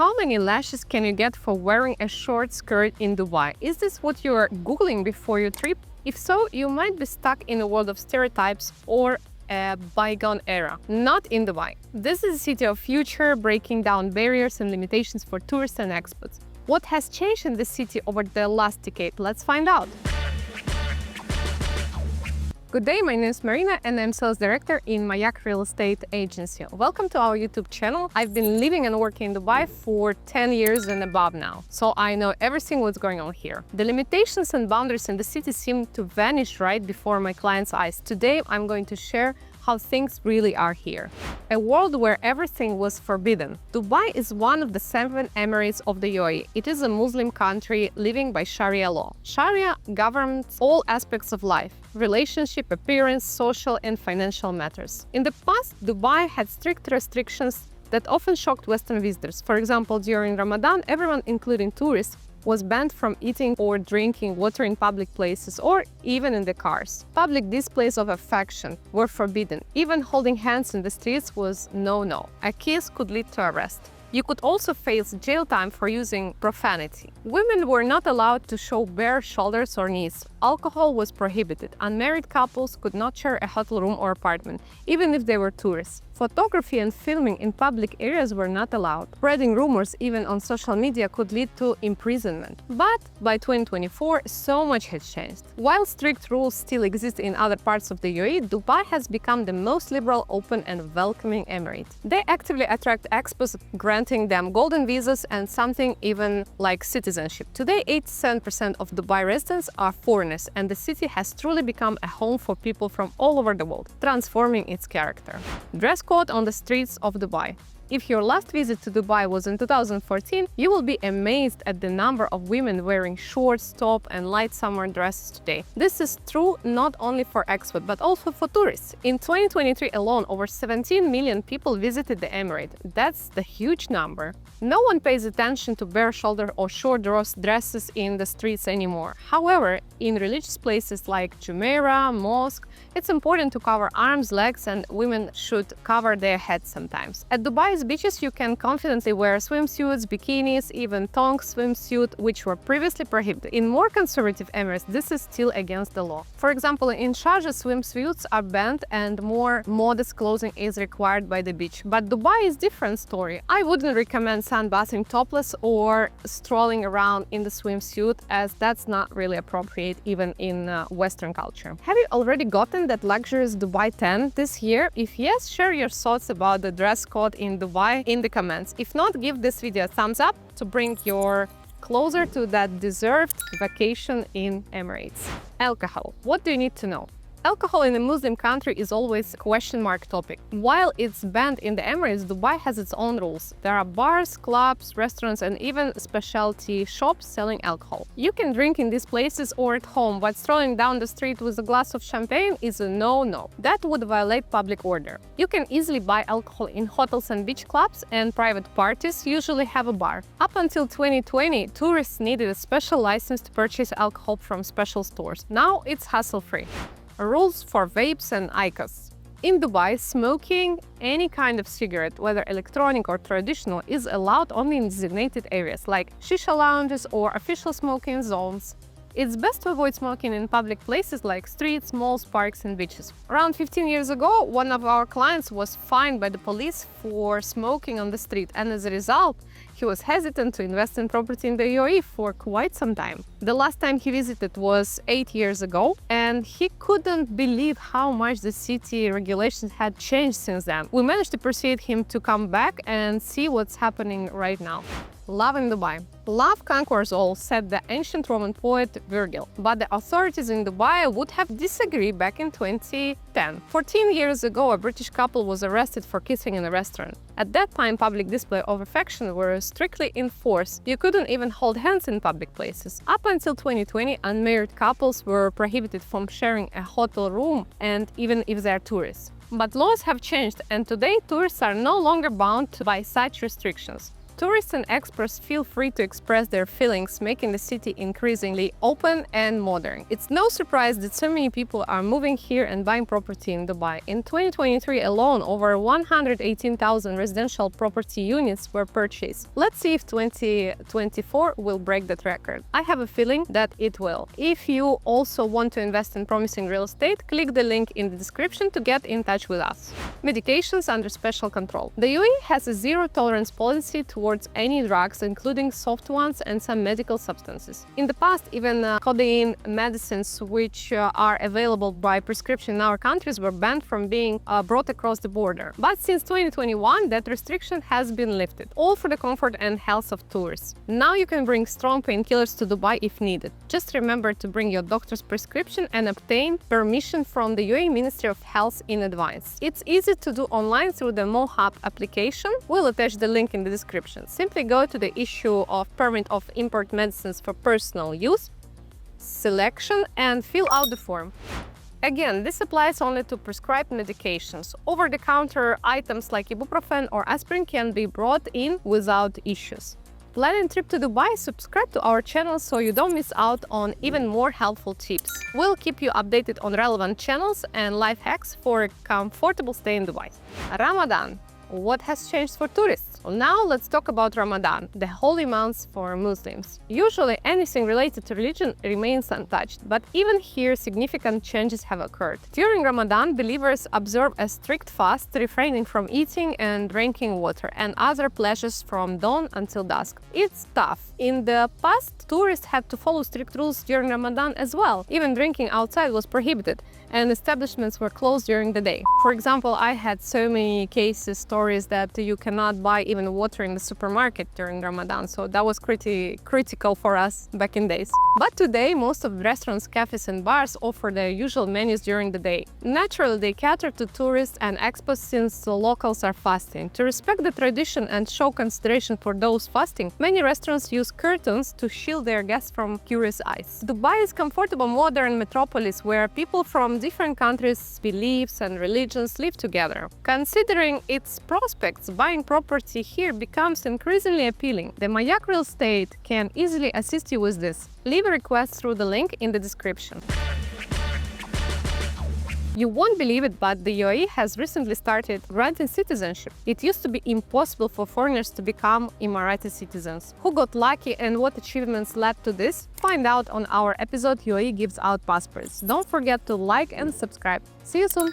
How many lashes can you get for wearing a short skirt in Dubai? Is this what you are Googling before your trip? If so, you might be stuck in a world of stereotypes or a bygone era. Not in Dubai. This is a city of future, breaking down barriers and limitations for tourists and expats. What has changed in this city over the last decade? Let's find out. Good day, my name is Marina and I'm Sales Director in Mayak Real Estate agency. Welcome to our YouTube channel. I've been living and working in Dubai for 10 years and above now, so I know everything what's going on here. The limitations and boundaries in the city seem to vanish right before my clients' eyes. Today, I'm going to share how things really are here. A world where everything was forbidden. Dubai is one of the 7 emirates of the UAE. It is a Muslim country living by Sharia law. Sharia governs all aspects of life: relationship, appearance, social and financial matters. In the past, Dubai had strict restrictions that often shocked Western visitors. For example, during Ramadan, everyone, including tourists, was banned from eating or drinking water in public places or even in the cars. Public displays of affection were forbidden. Even holding hands in the streets was no-no. A kiss could lead to arrest. You could also face jail time for using profanity. Women were not allowed to show bare shoulders or knees. Alcohol was prohibited. Unmarried couples could not share a hotel room or apartment, even if they were tourists. Photography and filming in public areas were not allowed. Spreading rumors, even on social media, could lead to imprisonment. But by 2024, so much has changed. While strict rules still exist in other parts of the UAE, Dubai has become the most liberal, open and welcoming emirate. They actively attract expats, granting them golden visas and something even like citizenship. Today, 87% of Dubai residents are foreigners, and the city has truly become a home for people from all over the world, transforming its character. Dress code on the streets of Dubai. If your last visit to Dubai was in 2014, you will be amazed at the number of women wearing shorts, top and light summer dresses today. This is true not only for expats but also for tourists. In 2023 alone, over 17 million people visited the emirate. That's the huge number. No one pays attention to bare shoulder or short dresses in the streets anymore. However, in religious places like Jumeirah, mosque, it's important to cover arms, legs, and women should cover their heads sometimes. At Dubai's beaches, you can confidently wear swimsuits, bikinis, even thong swimsuit, which were previously prohibited. In more conservative emirates, this is still against the law. For example, in Sharjah, swimsuits are banned and more modest clothing is required by the beach. But Dubai is a different story. I wouldn't recommend sunbathing topless or strolling around in the swimsuit, as that's not really appropriate even in Western culture. Have you already gotten that luxurious Dubai tan this year? If yes, share your thoughts about the dress code in Dubai in the comments. If not, give this video a thumbs up to bring you closer to that deserved vacation in Emirates. Alcohol. What do you need to know? Alcohol in a Muslim country is always a question mark topic. While it's banned in the Emirates, Dubai has its own rules. There are bars, clubs, restaurants and even specialty shops selling alcohol. You can drink in these places or at home, but strolling down the street with a glass of champagne is a no-no. That would violate public order. You can easily buy alcohol in hotels and beach clubs, and private parties usually have a bar. Up until 2020, tourists needed a special license to purchase alcohol from special stores. Now it's hassle-free. Rules for vapes and IQOS. In Dubai, smoking any kind of cigarette, whether electronic or traditional, is allowed only in designated areas like shisha lounges or official smoking zones. It's best to avoid smoking in public places like streets, malls, parks and beaches. Around 15 years ago, one of our clients was fined by the police for smoking on the street, and as a result, he was hesitant to invest in property in the UAE for quite some time. The last time he visited was 8 years ago, and he couldn't believe how much the city regulations had changed since then. We managed to persuade him to come back and see what's happening right now. Love in Dubai. Love conquers all, said the ancient Roman poet Virgil. But the authorities in Dubai would have disagreed back in 2010. 14 years ago, a British couple was arrested for kissing in a restaurant. At that time, public display of affection were strictly enforced. You couldn't even hold hands in public places. Up until 2020, unmarried couples were prohibited from sharing a hotel room, and even if they are tourists. But laws have changed, and today tourists are no longer bound by such restrictions. Tourists and experts feel free to express their feelings, making the city increasingly open and modern. It's no surprise that so many people are moving here and buying property in Dubai. In 2023 alone, over 118,000 residential property units were purchased. Let's see if 2024 will break that record. I have a feeling that it will. If you also want to invest in promising real estate, click the link in the description to get in touch with us. Medications under special control. The UAE has a zero-tolerance policy towards any drugs, including soft ones and some medical substances. In the past, even codeine medicines, which are available by prescription in our countries, were banned from being brought across the border. But since 2021, that restriction has been lifted, all for the comfort and health of tourists. Now you can bring strong painkillers to Dubai if needed. Just remember to bring your doctor's prescription and obtain permission from the UAE Ministry of Health in advance. It's easy to do online through the MoHub application. We'll attach the link in the description. Simply go to the issue of permit of import medicines for personal use, selection, and fill out the form. Again, this applies only to prescribed medications. Over-the-counter items like ibuprofen or aspirin can be brought in without issues. Planning a trip to Dubai? Subscribe to our channel so you don't miss out on even more helpful tips. We'll keep you updated on relevant channels and life hacks for a comfortable stay in Dubai. Ramadan. What has changed for tourists? Well, now let's talk about Ramadan, the holy month for Muslims. Usually anything related to religion remains untouched, but even here significant changes have occurred. During Ramadan, believers observe a strict fast, refraining from eating and drinking water and other pleasures from dawn until dusk. It's tough. In the past, tourists had to follow strict rules during Ramadan as well. Even drinking outside was prohibited, and establishments were closed during the day. For example, I had so many stories that you cannot buy even water in the supermarket during Ramadan, so that was pretty critical for us back in days. But today, most of the restaurants, cafes and bars offer their usual menus during the day. Naturally, they cater to tourists and expats since the locals are fasting. To respect the tradition and show consideration for those fasting, many restaurants use curtains to shield their guests from curious eyes. Dubai is a comfortable modern metropolis where people from different countries, beliefs and religions live together. Considering its prospects, buying property here becomes increasingly appealing. The Mayak Real Estate can easily assist you with this. Leave a request through the link in the description. You won't believe it, but the UAE has recently started granting citizenship. It used to be impossible for foreigners to become emirate citizens. Who got lucky and what achievements led to this? Find out on our episode UAE Gives Out Passports. Don't forget to like and subscribe. See you soon!